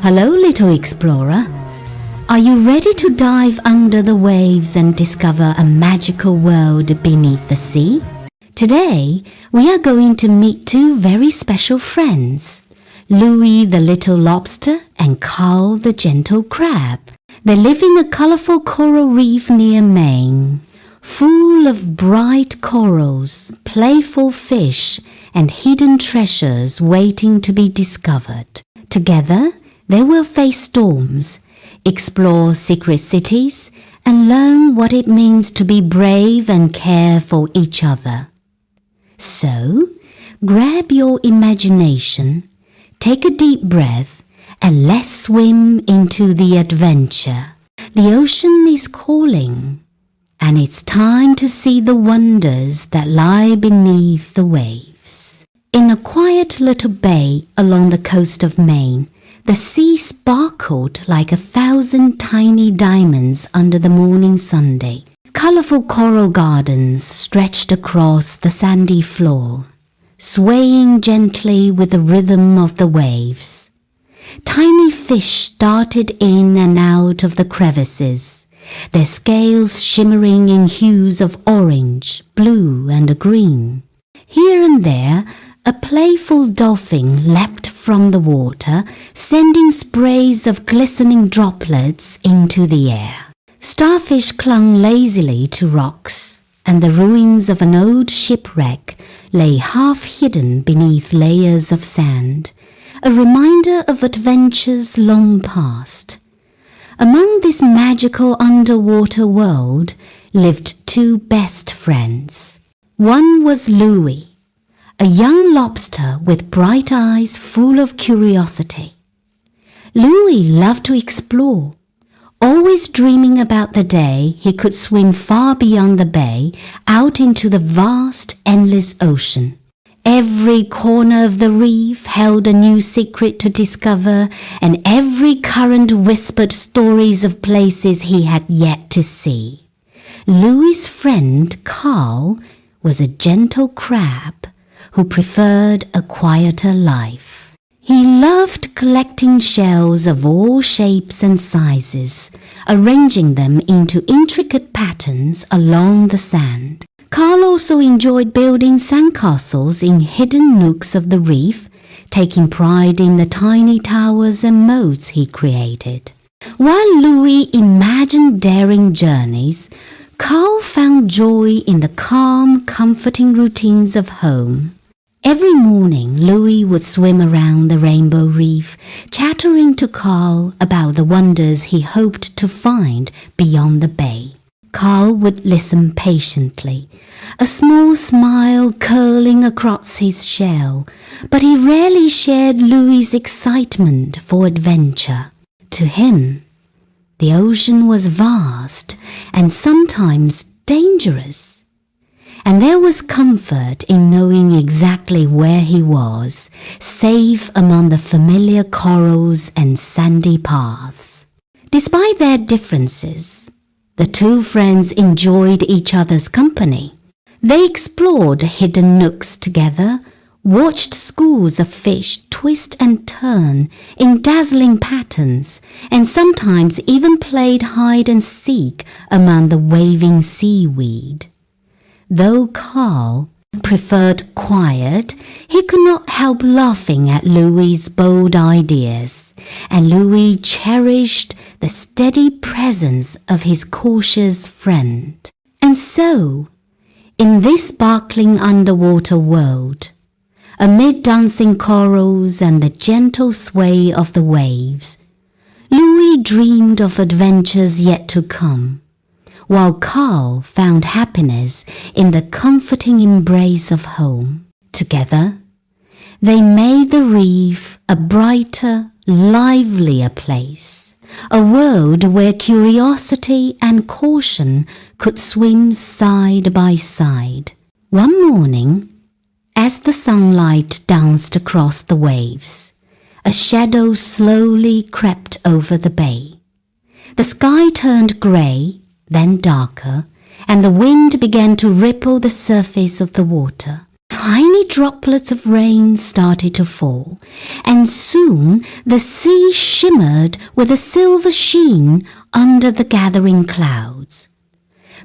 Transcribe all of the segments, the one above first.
Hello, little explorer. Are you ready to dive under the waves and discover a magical world beneath the sea? Today, we are going to meet two very special friends, Louie the little lobster and Carl the gentle crab. They live in a colorful coral reef near Maine, full of bright corals, playful fish, and hidden treasures waiting to be discovered. Together, they will face storms, explore secret cities, and learn what it means to be brave and care for each other. So, grab your imagination, take a deep breath, and let's swim into the adventure. The ocean is calling, and it's time to see the wonders that lie beneath the waves. In a quiet little bay along the coast of Maine, the sea sparkled like 1,000 tiny diamonds under the morning sunday. Colorful coral gardens stretched across the sandy floor, swaying gently with the rhythm of the waves. Tiny fish darted in and out of the crevices, their scales shimmering in hues of orange, blue, and green. Here and there, a playful dolphin leapt from the water, sending sprays of glistening droplets into the air. Starfish clung lazily to rocks, and the ruins of an old shipwreck lay half hidden beneath layers of sand, a reminder of adventures long past. Among this magical underwater world lived two best friends. One was Louie, a young lobster with bright eyes full of curiosity. Louie loved to explore, always dreaming about the day he could swim far beyond the bay out into the vast, endless ocean. Every corner of the reef held a new secret to discover, and every current whispered stories of places he had yet to see. Louie's friend Carl was a gentle crab who preferred a quieter life. He loved collecting shells of all shapes and sizes, arranging them into intricate patterns along the sand. Carl also enjoyed building sandcastles in hidden nooks of the reef, taking pride in the tiny towers and moats he created. While Louie imagined daring journeys, Carl found joy in the calm, comforting routines of home. Every morning, Louie would swim around the rainbow reef, chattering to Carl about the wonders he hoped to find beyond the bay. Carl would listen patiently, a small smile curling across his shell, but he rarely shared Louie's excitement for adventure. To him, the ocean was vast and sometimes dangerous, and there was comfort in knowing exactly where he was, safe among the familiar corals and sandy paths. Despite their differences, the two friends enjoyed each other's company. They explored hidden nooks together, watched schools of fish twist and turn in dazzling patterns, and sometimes even played hide and seek among the waving seaweed. Though Carl preferred quiet, he could not help laughing at Louie's bold ideas, and Louie cherished the steady presence of his cautious friend. And so, in this sparkling underwater world, amid dancing corals and the gentle sway of the waves, Louie dreamed of adventures yet to come, while Carl found happiness in the comforting embrace of home. Together, they made the reef a brighter, livelier place, a world where curiosity and caution could swim side by side. One morning, as the sunlight danced across the waves, a shadow slowly crept over the bay. The sky turned grey, then darker, and the wind began to ripple the surface of the water. tiny droplets of rain started to fall, and soon the sea shimmered with a silver sheen under the gathering clouds.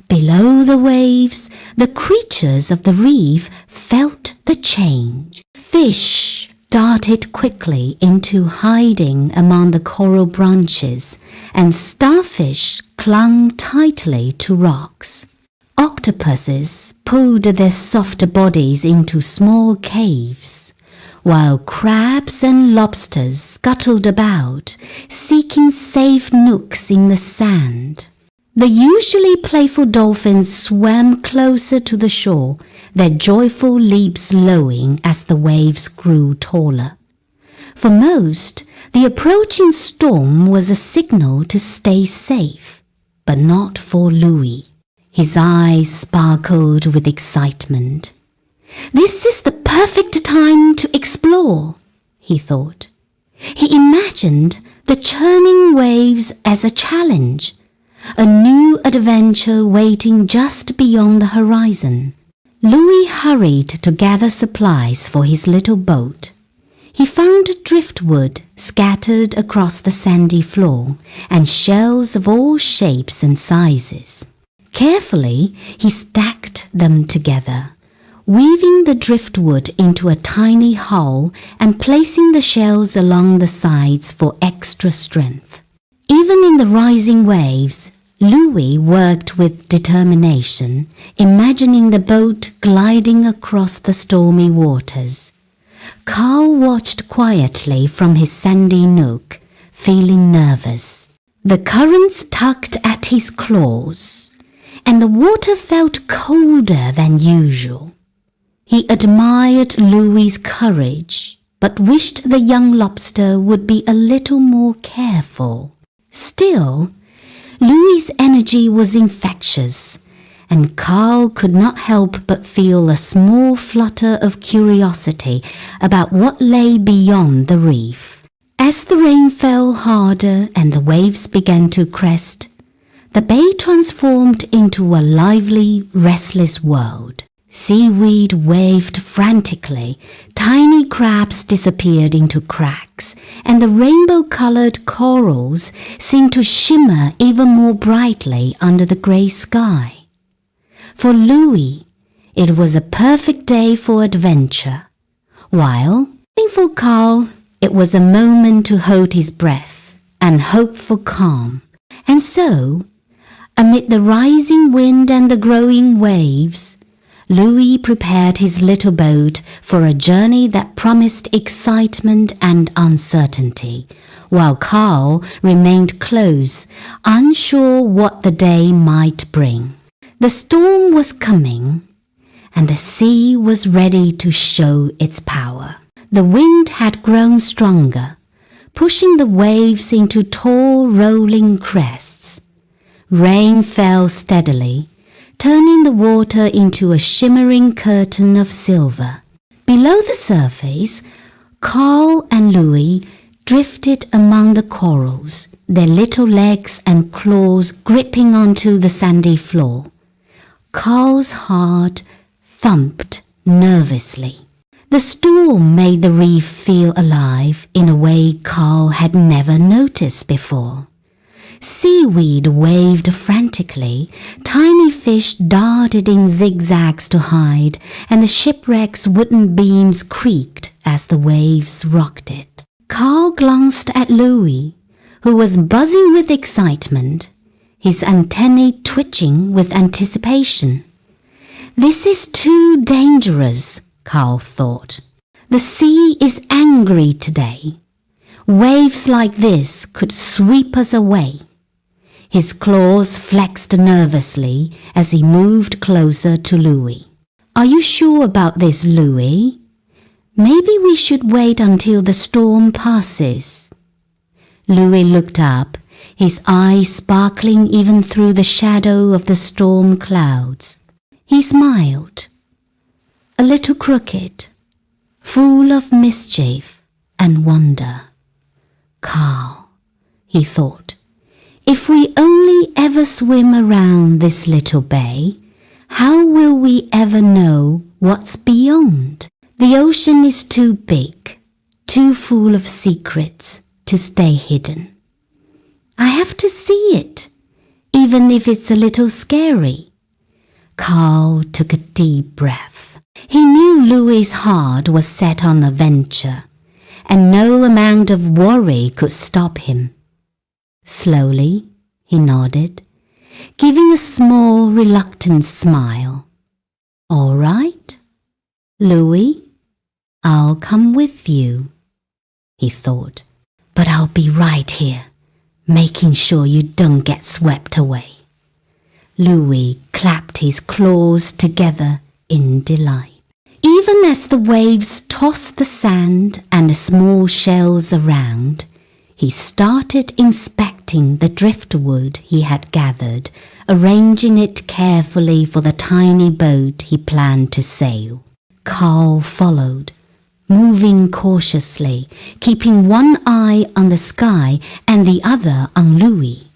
Below the waves, the creatures of the reef felt the change. Fish darted quickly into hiding among the coral branches, and starfish clung tightly to rocks. Octopuses pulled their soft bodies into small caves, while crabs and lobsters scuttled about, seeking safe nooks in the sand. The usually playful dolphins swam closer to the shore, their joyful leaps lowing as the waves grew taller. For most, the approaching storm was a signal to stay safe, but not for Louie. His eyes sparkled with excitement. "This is the perfect time to explore," he thought. He imagined the churning waves as a challenge, a new adventure waiting just beyond the horizon. Louie hurried to gather supplies for his little boat. He found driftwood scattered across the sandy floor and shells of all shapes and sizes. Carefully, he stacked them together, weaving the driftwood into a tiny hull and placing the shells along the sides for extra strength. Even in the rising waves, Louie worked with determination, imagining the boat gliding across the stormy waters. Carl watched quietly from his sandy nook, feeling nervous. The currents tugged at his claws, and the water felt colder than usual. He admired Louie's courage, but wished the young lobster would be a little more careful. Still, Louie's energy was infectious, and Carl could not help but feel a small flutter of curiosity about what lay beyond the reef. As the rain fell harder and the waves began to crest, the bay transformed into a lively, restless world. Seaweed waved frantically, tiny crabs disappeared into cracks, and the rainbow-colored corals seemed to shimmer even more brightly under the grey sky. For Louie, it was a perfect day for adventure, while for Carl, it was a moment to hold his breath and hope for calm. And so, amid the rising wind and the growing waves, Louie prepared his little boat for a journey that promised excitement and uncertainty, while Carl remained close, unsure what the day might bring. The storm was coming, and the sea was ready to show its power. The wind had grown stronger, pushing the waves into tall, rolling crests. Rain fell steadily, turning the water into a shimmering curtain of silver. Below the surface, Carl and Louie drifted among the corals, their little legs and claws gripping onto the sandy floor. Carl's heart thumped nervously. The storm made the reef feel alive in a way Carl had never noticed before. Seaweed waved frantically, tiny fish darted in zigzags to hide, and the shipwreck's wooden beams creaked as the waves rocked it. Carl glanced at Louie, who was buzzing with excitement, his antennae twitching with anticipation. "This is too dangerous," Carl thought. "The sea is angry today. Waves like this could sweep us away." His claws flexed nervously as he moved closer to Louie. "Are you sure about this, Louie? Maybe we should wait until the storm passes." Louie looked up, his eyes sparkling even through the shadow of the storm clouds. He smiled, a little crooked, full of mischief and wonder. "Carl," he thought, "if we only ever swim around this little bay, how will we ever know What's beyond? The ocean is too big, too full of secrets to stay hidden. I have to see it, even if it's a little scary. Carl took a deep breath. He knew Louie's heart was set on a venture, and no amount of worry could stop him. Slowly, he nodded, giving a small, reluctant smile. All right, Louie, I'll come with you, he thought, but I'll be right here, making sure you don't get swept away. Louie clapped his claws together in delight. Even as the waves tossed the sand and the small shells around, he started inspecting the driftwood he had gathered, arranging it carefully for the tiny boat he planned to sail. Carl followed, moving cautiously, keeping one eye on the sky and the other on Louie.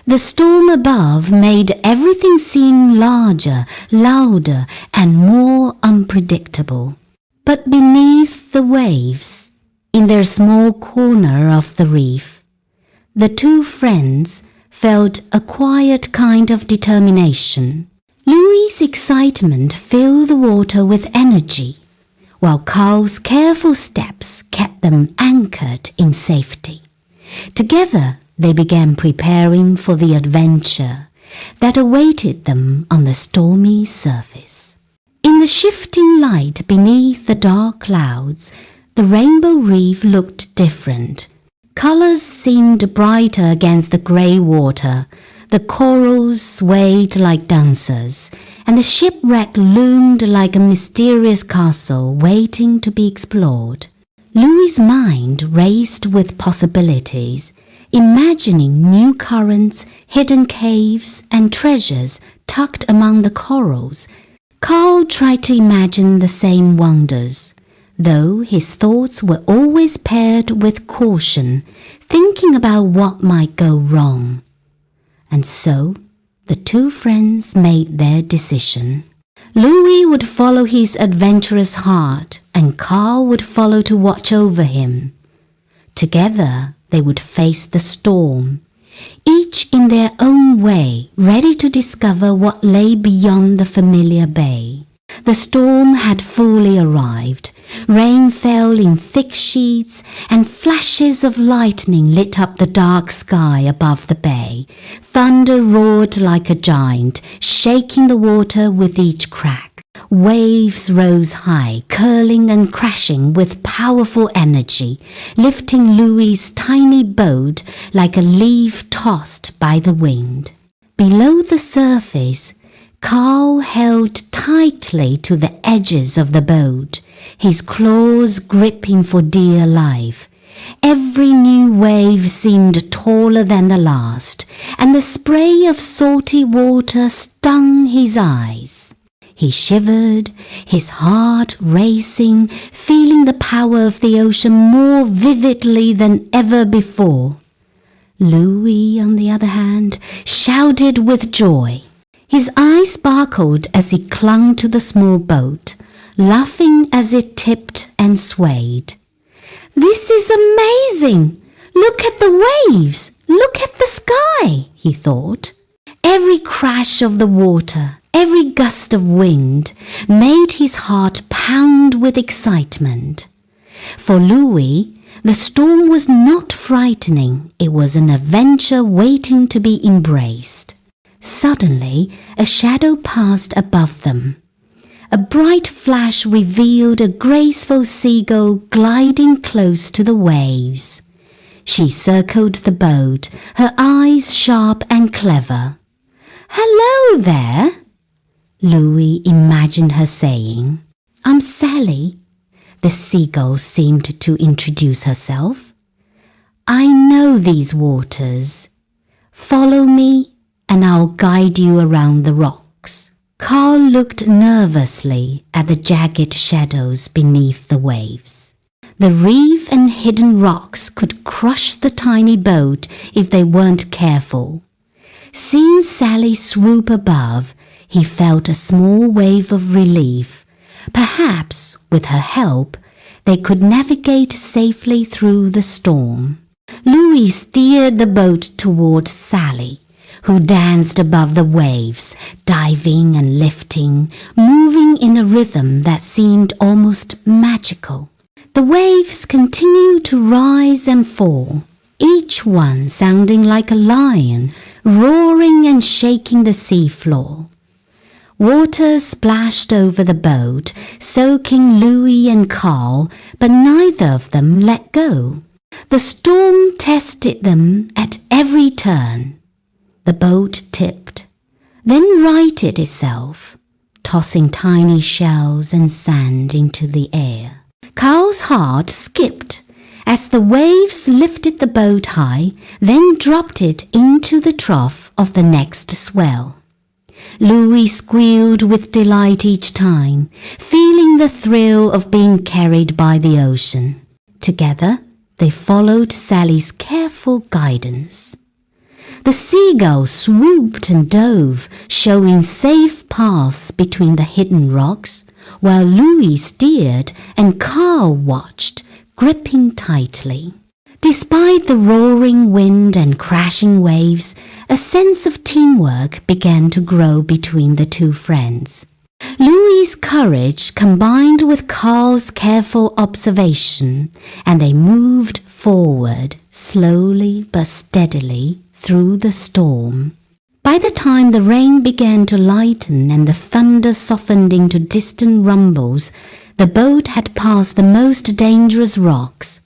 The storm above made everything seem larger, louder, and more unpredictable. But beneath the waves, in their small corner of the reef, the two friends felt a quiet kind of determination. Louie's excitement filled the water with energy, while Carl's careful steps kept them anchored in safety. Together, they began preparing for the adventure that awaited them on the stormy surface. In the shifting light beneath the dark clouds, the rainbow reef looked different. Colors seemed brighter against the grey water, the corals swayed like dancers, and the shipwreck loomed like a mysterious castle waiting to be explored. Louie's mind raced with possibilities, imagining new currents, hidden caves, and treasures tucked among the corals. Carl tried to imagine the same wonders, though his thoughts were always paired with caution, thinking about what might go wrong. And so, the two friends made their decision. Louie would follow his adventurous heart, and Carl would follow to watch over him. Together, they would face the storm, each in their own way, ready to discover what lay beyond the familiar bay. The storm had fully arrived. Rain fell in thick sheets, and flashes of lightning lit up the dark sky above the bay. Thunder roared like a giant, shaking the water with each crack. Waves rose high, curling and crashing with powerful energy, lifting Louie's tiny boat like a leaf tossed by the wind. Below the surface, Carl held tightly to the edges of the boat, his claws gripping for dear life. Every new wave seemed taller than the last, and the spray of salty water stung his eyes. He shivered, his heart racing, feeling the power of the ocean more vividly than ever before. Louie, on the other hand, shouted with joy. His eyes sparkled as he clung to the small boat, laughing as it tipped and swayed. "This is amazing! Look at the waves! Look at the sky!" he thought. Every crash of the water, every gust of wind made his heart pound with excitement. For Louie, the storm was not frightening. It was an adventure waiting to be embraced. Suddenly, a shadow passed above them. A bright flash revealed a graceful seagull gliding close to the waves. She circled the boat, her eyes sharp and clever. "Hello there," Louie imagined her saying. "I'm Sally," the seagull seemed to introduce herself. "I know these waters. Follow me, and I'll guide you around the rocks." Carl looked nervously at the jagged shadows beneath the waves. The reef and hidden rocks could crush the tiny boat if they weren't careful. Seeing Sally swoop above, he felt a small wave of relief, Perhaps, with her help, they could navigate safely through the storm. Louie steered the boat toward Sally, who danced above the waves, diving and lifting, moving in a rhythm that seemed almost magical. The waves continued to rise and fall, each one sounding like a lion, roaring and shaking the seafloor. Water splashed over the boat, soaking Louie and Carl, but neither of them let go. The storm tested them at every turn. The boat tipped, then righted itself, tossing tiny shells and sand into the air. Carl's heart skipped as the waves lifted the boat high, then dropped it into the trough of the next swell. Louie squealed with delight each time, feeling the thrill of being carried by the ocean. Together, they followed Sally's careful guidance. The seagull swooped and dove, showing safe paths between the hidden rocks, while Louie steered and Carl watched, gripping tightly. Despite the roaring wind and crashing waves, a sense of teamwork began to grow between the two friends. Louie's courage combined with Carl's careful observation, and they moved forward slowly but steadily through the storm. By the time the rain began to lighten and the thunder softened into distant rumbles, the boat had passed the most dangerous rocks.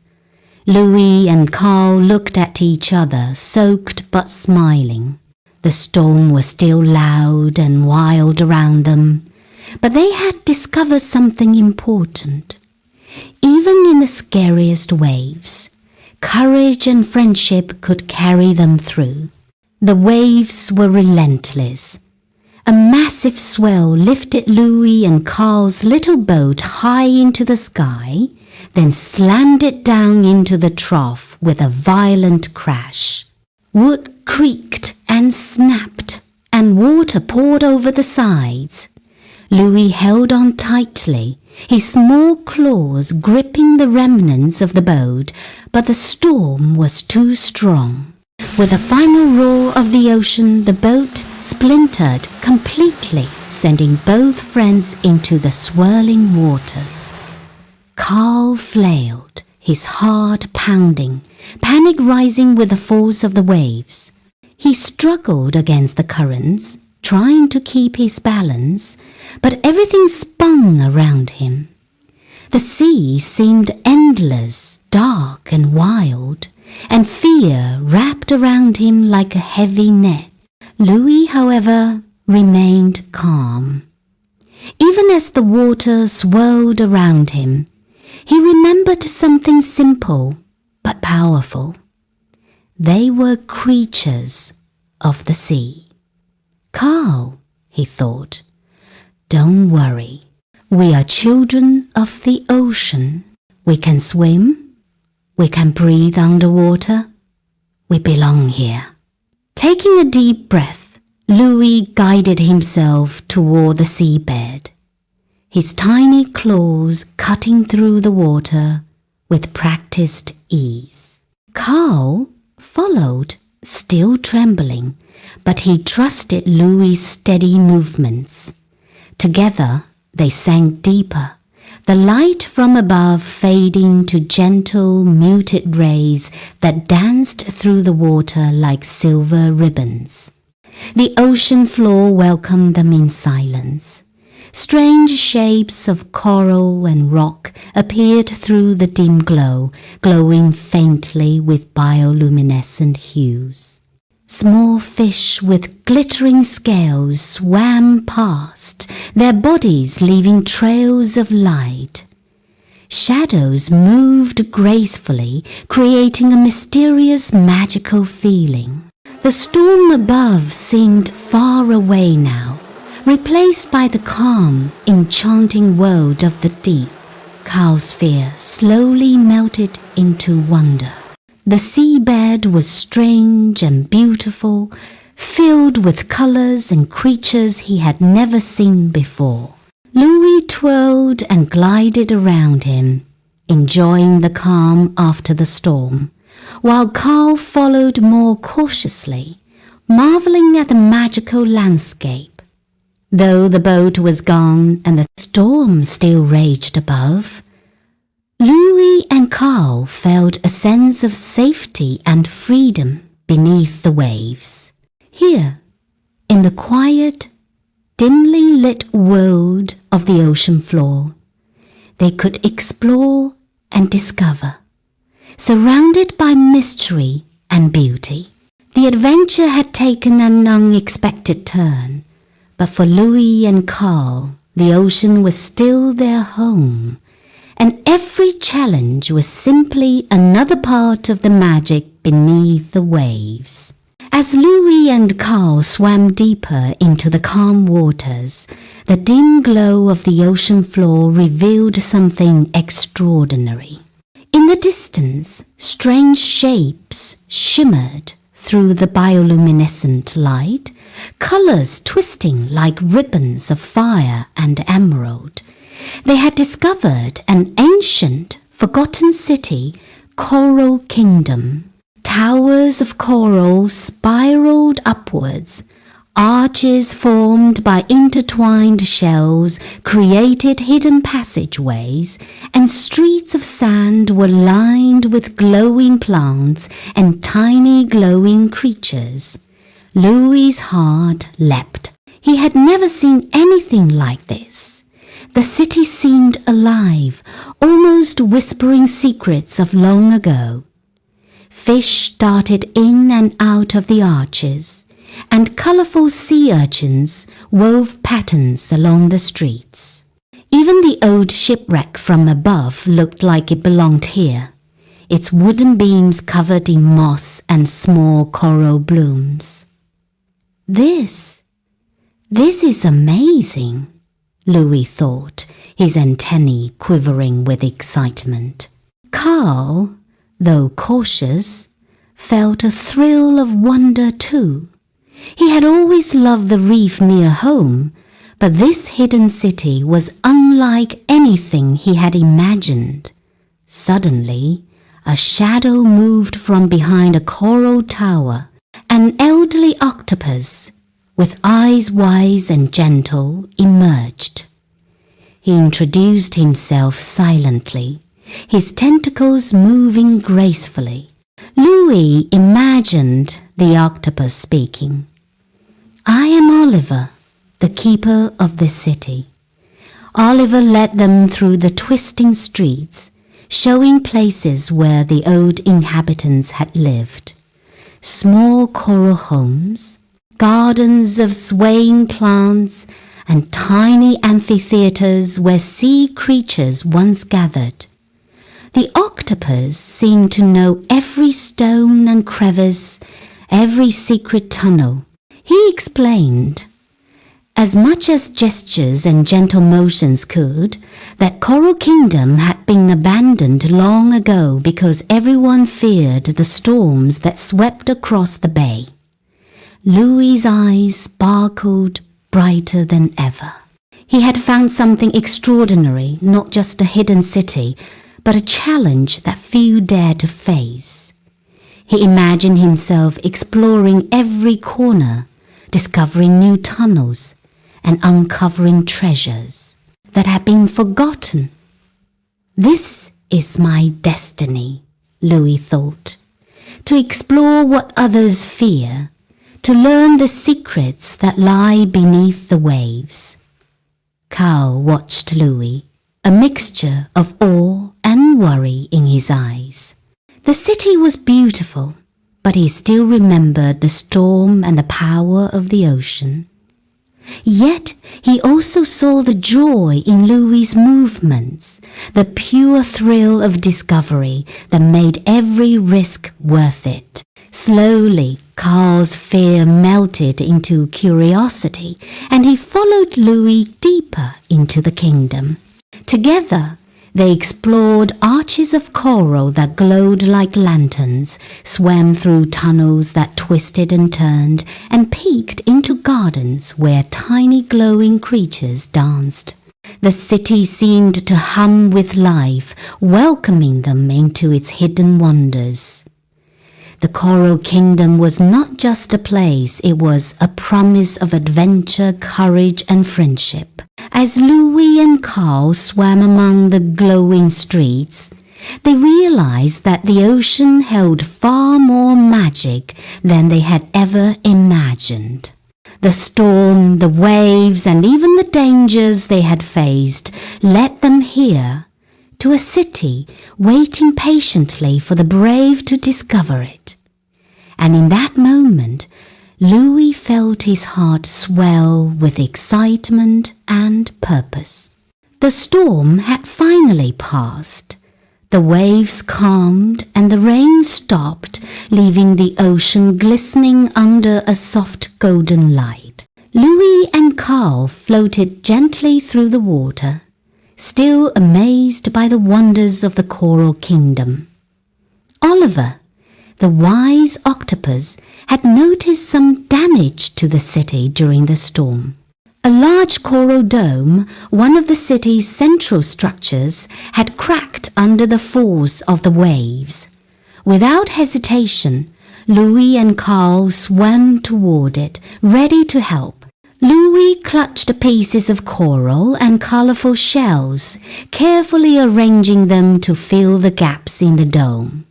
Louie and Carl looked at each other, soaked but smiling. The storm was still loud and wild around them, but they had discovered something important. Even in the scariest waves, courage and friendship could carry them through. The waves were relentless. A massive swell lifted Louie and Carl's little boat high into the sky, then slammed it down into the trough with a violent crash. Wood creaked and snapped, and water poured over the sides. Louie held on tightly, his small claws gripping the remnants of the boat, but the storm was too strong. With a final roar of the ocean, the boat splintered completely, sending both friends into the swirling waters. Carl flailed, his heart pounding, panic rising with the force of the waves. He struggled against the currents, trying to keep his balance, but everything spun around him. The sea seemed endless, dark and wild, and fear wrapped around him like a heavy net. Louie, however, remained calm. Even as the water swirled around him, he remembered something simple but powerful. They were creatures of the sea. Carl, he thought, don't worry. We are children of the ocean. We can swim. We can breathe underwater. We belong here. Taking a deep breath, Louie guided himself toward the seabed, his tiny claws cutting through the water with practiced ease. Carl followed, still trembling, but he trusted Louie's steady movements. Together, they sank deeper, the light from above fading to gentle, muted rays that danced through the water like silver ribbons. The ocean floor welcomed them in silence. Strange shapes of coral and rock appeared through the dim glow, glowing faintly with bioluminescent hues. Small fish with glittering scales swam past, their bodies leaving trails of light. Shadows moved gracefully, creating a mysterious, magical feeling. The storm above seemed far away now, replaced by the calm, enchanting world of the deep. Carl's fear slowly melted into wonder. The seabed was strange and beautiful, filled with colors and creatures he had never seen before. Louie twirled and glided around him, enjoying the calm after the storm, while Carl followed more cautiously, marveling at the magical landscape. Though the boat was gone and the storm still raged above, Louie and Carl felt a sense of safety and freedom beneath the waves. Here, in the quiet, dimly lit world of the ocean floor, they could explore and discover, surrounded by mystery and beauty. The adventure had taken an unexpected turn, but for Louie and Carl, the ocean was still their home, and every challenge was simply another part of the magic beneath the waves. As Louie and Carl swam deeper into the calm waters, the dim glow of the ocean floor revealed something extraordinary. In the distance, strange shapes shimmered through the bioluminescent light, colors twisting like ribbons of fire and emerald. They had discovered an ancient, forgotten city, Coral Kingdom. Towers of coral spiraled upwards. Arches formed by intertwined shells created hidden passageways, and streets of sand were lined with glowing plants and tiny glowing creatures. Louie's heart leapt. He had never seen anything like this. The city seemed alive, almost whispering secrets of long ago. Fish darted in and out of the arches, and colorful sea urchins wove patterns along the streets. Even the old shipwreck from above looked like it belonged here, its wooden beams covered in moss and small coral blooms. This is amazing, Louie thought, his antennae quivering with excitement. Carl, though cautious, felt a thrill of wonder too. He had always loved the reef near home, but this hidden city was unlike anything he had imagined. Suddenly, a shadow moved from behind a coral tower. An elderly octopus, with eyes wise and gentle, emerged. He introduced himself silently, his tentacles moving gracefully. Louie imagined the octopus speaking. "I am Oliver, the keeper of this city." Oliver led them through the twisting streets, showing places where the old inhabitants had lived. Small coral homes, gardens of swaying plants, and tiny amphitheaters where sea creatures once gathered. The octopus seemed to know every stone and crevice, every secret tunnel. He explained, as much as gestures and gentle motions could, that Coral Kingdom had been abandoned long ago because everyone feared the storms that swept across the bay. Louie's eyes sparkled brighter than ever. He had found something extraordinary, not just a hidden city, but a challenge that few dared to face. He imagined himself exploring every corner, discovering new tunnels, and uncovering treasures that had been forgotten. "This is my destiny," Louie thought, "to explore what others fear, to learn the secrets that lie beneath the waves." Carl watched Louie, a mixture of awe and worry in his eyes. The city was beautiful, but he still remembered the storm and the power of the ocean. Yet he also saw the joy in Louie's movements, the pure thrill of discovery that made every risk worth it. Slowly, Carl's fear melted into curiosity, and he followed Louie deeper into the kingdom. Together, they explored arches of coral that glowed like lanterns, swam through tunnels that twisted and turned, and peeked into gardens where tiny glowing creatures danced. The city seemed to hum with life, welcoming them into its hidden wonders. The Coral Kingdom was not just a place, it was a promise of adventure, courage, and friendship. As Louie and Carl swam among the glowing streets, they realized that the ocean held far more magic than they had ever imagined. The storm, the waves, and even the dangers they had faced led them here, to a city waiting patiently for the brave to discover it. And in that moment, Louie felt his heart swell with excitement and purpose. The storm had finally passed. The waves calmed and the rain stopped, leaving the ocean glistening under a soft golden light. Louie and Carl floated gently through the water, still amazed by the wonders of the Coral Kingdom. Oliver, the wise octopus, had noticed some damage to the city during the storm. A large coral dome, one of the city's central structures, had cracked under the force of the waves. Without hesitation, Louie and Carl swam toward it, ready to help. Louie clutched pieces of coral and colorful shells, carefully arranging them to fill the gaps in the dome.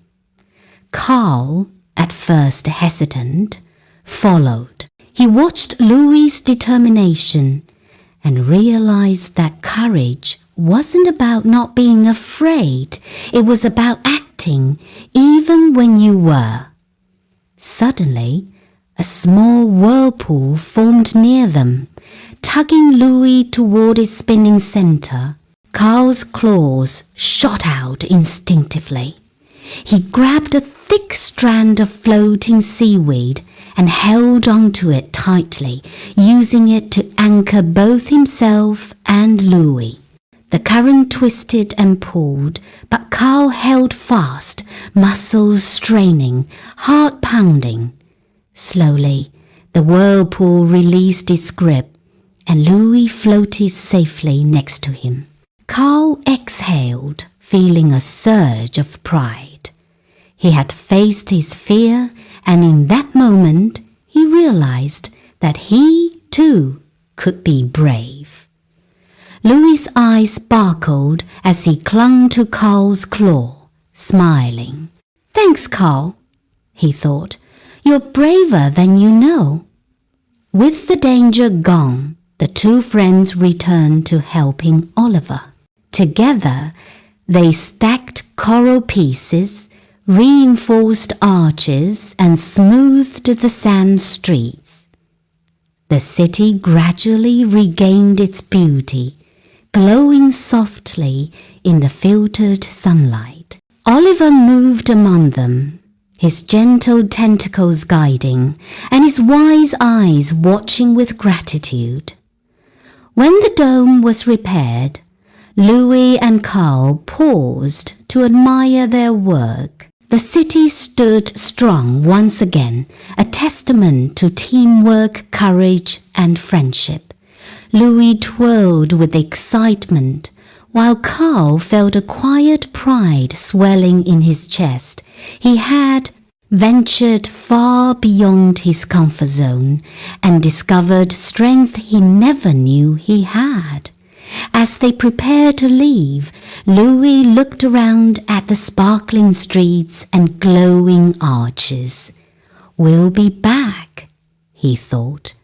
Carl, at first hesitant, followed. He watched Louie's determination and realized that courage wasn't about not being afraid. It was about acting even when you were. Suddenly, a small whirlpool formed near them, tugging Louie toward its spinning center. Carl's claws shot out instinctively. He grabbed a thick strand of floating seaweed and held onto it tightly, using it to anchor both himself and Louie. The current twisted and pulled, but Carl held fast, muscles straining, heart pounding. Slowly, the whirlpool released its grip, and Louie floated safely next to him. Carl exhaled, feeling a surge of pride. He had faced his fear, and in that moment, he realized that he, too, could be brave. Louie's eyes sparkled as he clung to Carl's claw, smiling. "Thanks, Carl," he thought. "You're braver than you know." With the danger gone, the two friends returned to helping Oliver. Together, they stacked coral pieces, reinforced arches, and smoothed the sand streets. The city gradually regained its beauty, glowing softly in the filtered sunlight. Oliver moved among them, his gentle tentacles guiding, and his wise eyes watching with gratitude. When the dome was repaired, Louie and Carl paused to admire their work. The city stood strong once again, a testament to teamwork, courage, and friendship. Louie twirled with excitement, while Carl felt a quiet pride swelling in his chest. He had ventured far beyond his comfort zone and discovered strength he never knew he had. As they prepared to leave, Louie looked around at the sparkling streets and glowing arches. "We'll be back," he thought.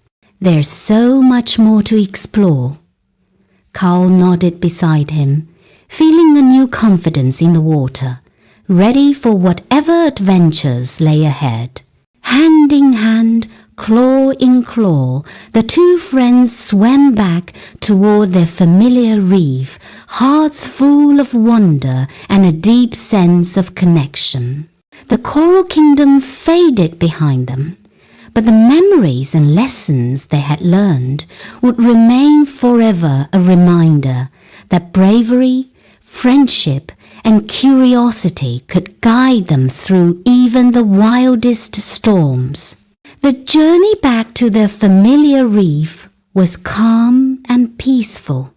"There's so much more to explore." Carl nodded beside him, feeling a new confidence in the water, ready for whatever adventures lay ahead. Hand in hand, claw in claw, the two friends swam back toward their familiar reef, hearts full of wonder and a deep sense of connection. The Coral Kingdom faded behind them, but the memories and lessons they had learned would remain forever a reminder that bravery, friendship, and curiosity could guide them through even the wildest storms. The journey back to their familiar reef was calm and peaceful.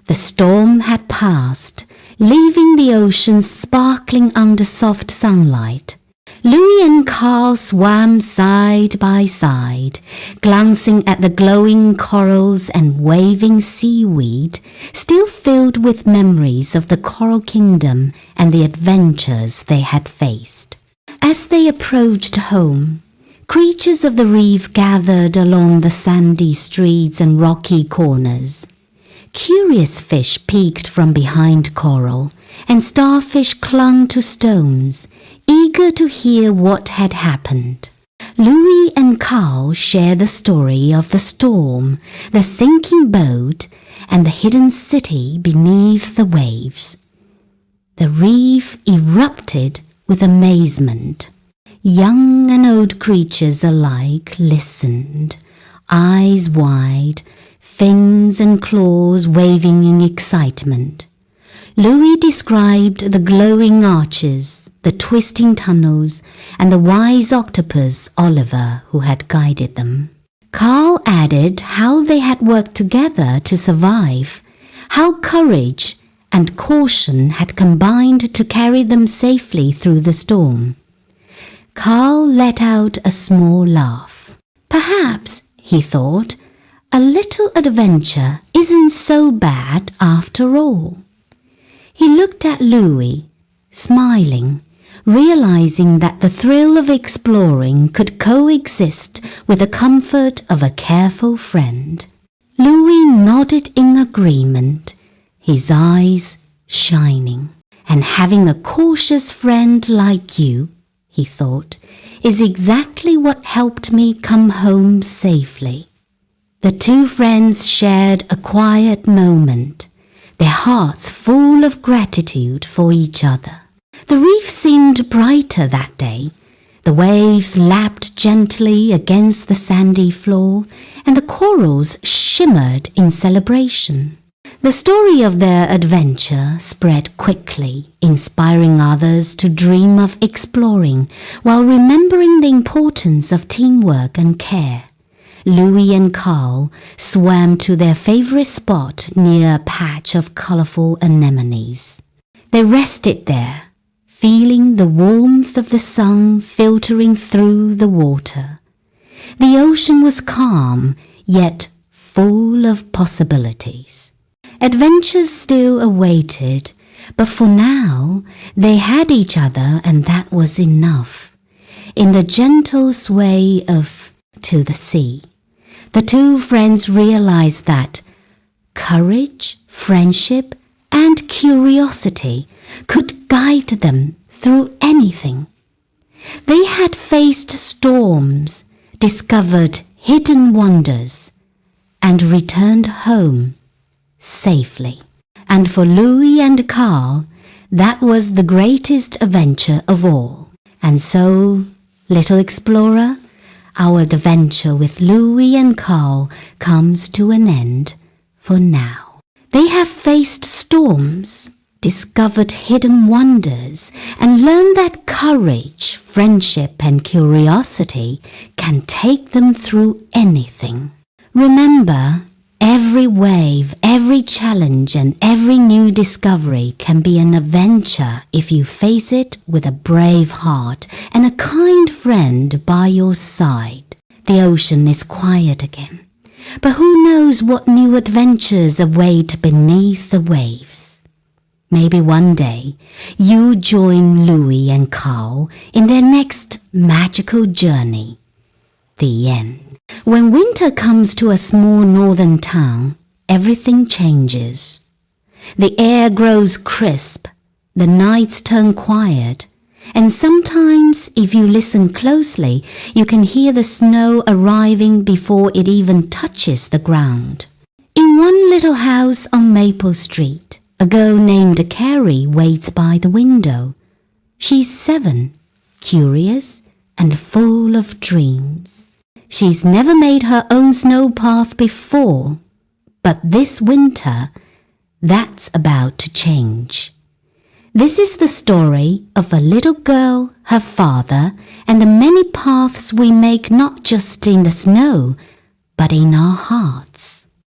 The storm had passed, leaving the ocean sparkling under soft sunlight. Louie and Carl swam side by side, glancing at the glowing corals and waving seaweed, still filled with memories of the coral kingdom and the adventures they had faced. As they approached home, creatures of the reef gathered along the sandy streets and rocky corners. Curious fish peeked from behind coral, and starfish clung to stones, eager to hear what had happened. Louie and Carl share the story of the storm, the sinking boat, and the hidden city beneath the waves. The reef erupted with amazement. Young and old creatures alike listened, eyes wide, fins and claws waving in excitement. Louie described the glowing arches, the twisting tunnels, and the wise octopus Oliver who had guided them. Carl added how they had worked together to survive, how courage and caution had combined to carry them safely through the storm. Carl let out a small laugh. Perhaps, he thought, a little adventure isn't so bad after all. He looked at Louie, smiling, realizing that the thrill of exploring could coexist with the comfort of a careful friend. Louie nodded in agreement, his eyes shining. And having a cautious friend like you, he thought, is exactly what helped me come home safely. The two friends shared a quiet moment, their hearts full of gratitude for each other. The reef seemed brighter that day. The waves lapped gently against the sandy floor, and the corals shimmered in celebration. The story of their adventure spread quickly, inspiring others to dream of exploring while remembering the importance of teamwork and care. Louie and Carl swam to their favorite spot near a patch of colorful anemones. They rested there, feeling the warmth of the sun filtering through the water. The ocean was calm, yet full of possibilities. Adventures still awaited, but for now they had each other, and that was enough. In the gentle sway of To the Sea, the two friends realized that courage, friendship, and curiosity could guide them through anything. They had faced storms, discovered hidden wonders, and returned home safely. And for Louie and Carl, that was the greatest adventure of all. And so, little explorer, our adventure with Louie and Carl comes to an end for now. They have faced storms, discovered hidden wonders, and learned that courage, friendship, and curiosity can take them through anything. Remember, every wave, every challenge, and every new discovery can be an adventure if you face it with a brave heart and a kind friend by your side. The ocean is quiet again, but who knows what new adventures await beneath the waves? Maybe one day you join Louie and Carl in their next magical journey. The end. When winter comes to a small northern town, everything changes. The air grows crisp, the nights turn quiet, and sometimes, if you listen closely, you can hear the snow arriving before it even touches the ground. In one little house on Maple Street, a girl named Carrie waits by the window. She's 7, curious and full of dreams. She's never made her own snow path before, but this winter, that's about to change. This is the story of a little girl, her father, and the many paths we make not just in the snow, but in our hearts.